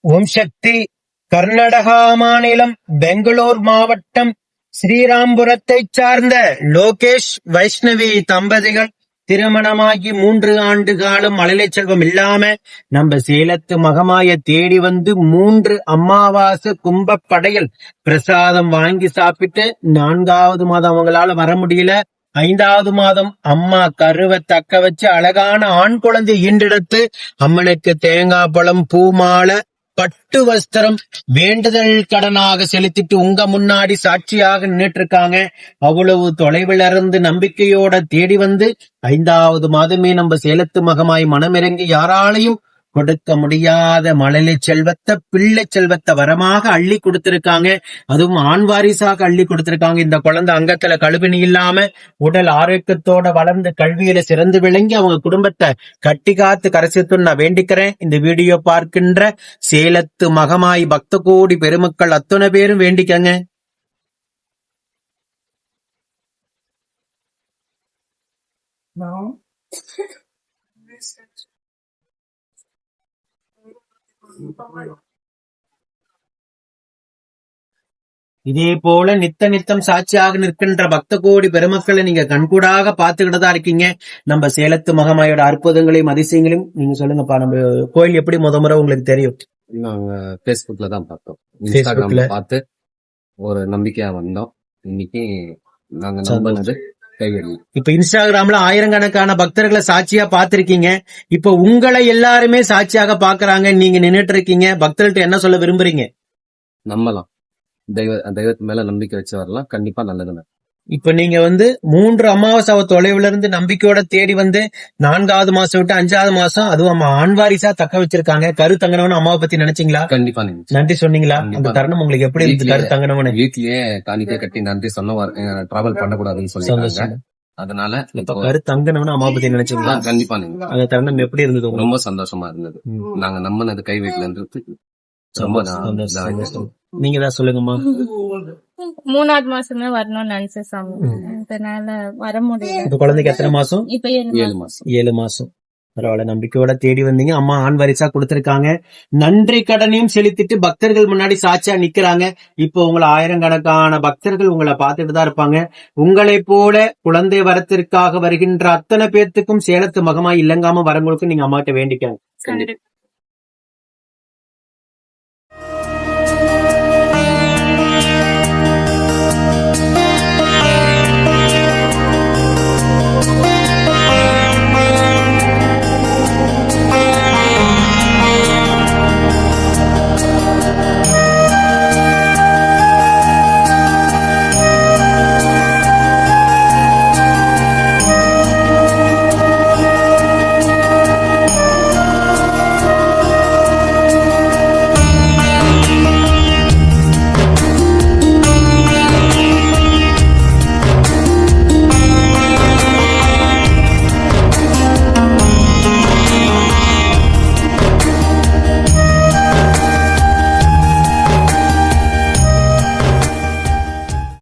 ஓம் சக்தி. கர்நாடகா மாநிலம் பெங்களூர் மாவட்டம் ஸ்ரீராம்புரத்தைச் சார்ந்த லோகேஷ் வைஷ்ணவி தம்பதிகள் திருமணமாகி 3 ஆண்டு காலம் மழலை செல்வம் இல்லாம நம்ம சேலத்து மகமாய தேடி வந்து 3 அமாவாசை கும்பப்படையல் பிரசாதம் வாங்கி சாப்பிட்டு 4வது மாதம் அவங்களால வர முடியல. 5வது மாதம் அம்மா கருவை தக்க வச்சு அழகான ஆண் குழந்தை ஈண்டெடுத்து அம்மனுக்கு தேங்காய் பழம் பூமாலை பட்டு வஸ்திரம் வேண்டுதல் கடனாக செலுத்திட்டு உங்க முன்னாடி சாட்சியாக நின்றுட்டு இருக்காங்க. அவ்வளவு தொலைவில் இருந்து நம்பிக்கையோட தேடி வந்து 5வது மாதமே நம்ம சேலத்து மகமாய் மனமிறங்கி யாராலையும் கொடுக்க முடியாத மழலை செல்வத்தை பிள்ளை செல்வத்தை வரமாக அள்ளி கொடுத்திருக்காங்க. அதுவும் ஆண் வாரிசாக அள்ளி கொடுத்திருக்காங்க. இந்த குழந்தை அங்கத்துல கழுவினி இல்லாம உடல் ஆரோக்கியத்தோட வளர்ந்து கல்வியில சிறந்து விளங்கி அவங்க குடும்பத்தை கட்டி காத்து கரைசித்துன்னு நான் வேண்டிக்கிறேன். இந்த வீடியோ பார்க்கின்ற சேலத்து மகமாய் பக்த கோடி பெருமக்கள் அத்தனை பேரும் வேண்டிக்கங்க. இதே போல நித்தம் சாட்சியாக நிற்கின்ற பக்த கோடி பெருமக்களை நீங்க கண்கூடாக பார்த்துக்கிட்டு இருக்கீங்க. நம்ம சேலத்து மகமாயோட அற்புதங்களையும் அதிசயங்களையும் நீங்க சொல்லுங்கப்பா. நம்ம கோயில் எப்படி முறை உங்களுக்கு தெரியும்? நாங்க பேஸ்புக்ல தான் பார்த்தோம், இன்ஸ்டாகிராம்ல பார்த்து ஒரு நம்பிக்கையா வந்தோம். இன்னைக்கு நாங்க நம்பினது கைவிடல. இப்ப இன்ஸ்டாகிராம்ல ஆயிரக்கணக்கான பக்தர்களை சாட்சியா பார்த்திருக்கீங்க. இப்ப உங்களை எல்லாருமே சாட்சியாக பாக்குறாங்க. நீங்க நின்னுட்டு இருக்கீங்க. பக்தர்கள்ட்ட என்ன சொல்ல விரும்புறீங்க? நம்பலாம், தெய்வத்து மேல நம்பிக்கை வச்சு வரலாம், கண்டிப்பா நல்லதுன்னு. இப்ப நீங்க 3 அமாவாசை தொலைவுல இருந்து நம்பிக்கையோட தேடி வந்து 4வது மாசம் விட்டு 5வது மாசம் அதுவும் ஆண் வாரிசா தக்க வச்சிருக்காங்க. கரு தங்கனவனு அம்மாவை பத்தி நினைச்சீங்களா? கண்டிப்பா நன்றி சொன்னீங்களா? அந்த தருணம் உங்களுக்கு எப்படி இருந்துச்சு? கரு தங்கனவனு வீட்லயே காணிக்கை கட்டி நன்றி சொன்ன டிராவல் பண்ணக்கூடாதுன்னு சொல்லிட்டாங்க. அதனால இப்ப கரு தங்கனவனு அம்மாவை பத்தி நினைச்சீங்களா? கண்டிப்பா. அந்த தருணம் எப்படி இருந்தது? ரொம்ப சந்தோஷமா இருந்தது. நாங்க நம்பினது கை வீட்டுல இருந்து ரொம்ப சந்தோஷம். நீங்க தான் சொல்லுங்கம்மா. 3வது மாசமே வரணும்னு நினைச்சேன் சாமி, அதனால வர முடியல. இப்ப குழந்தைக்கு எத்தனை மாசம்? இப்ப 7 மாசம். பரவாயில்ல, நம்பிக்கையோட தேடி வந்தீங்க. அம்மா ஆண் வாரிசா கொடுத்திருக்காங்க. நன்றி கடனையும் செலுத்திட்டு பக்தர்கள் முன்னாடி சாட்சியா நிக்கிறாங்க. இப்ப உங்களை ஆயிரக்கணக்கான பக்தர்கள் உங்களை பார்த்துட்டு தான் இருப்பாங்க. உங்களை போல குழந்தை வரத்திற்காக வருகின்ற அத்தனை பேர்த்துக்கும் சேலத்து மகமாய் இல்லங்காம வரவங்களுக்கும் நீங்க அம்மாட்ட வேண்டிக்காங்க.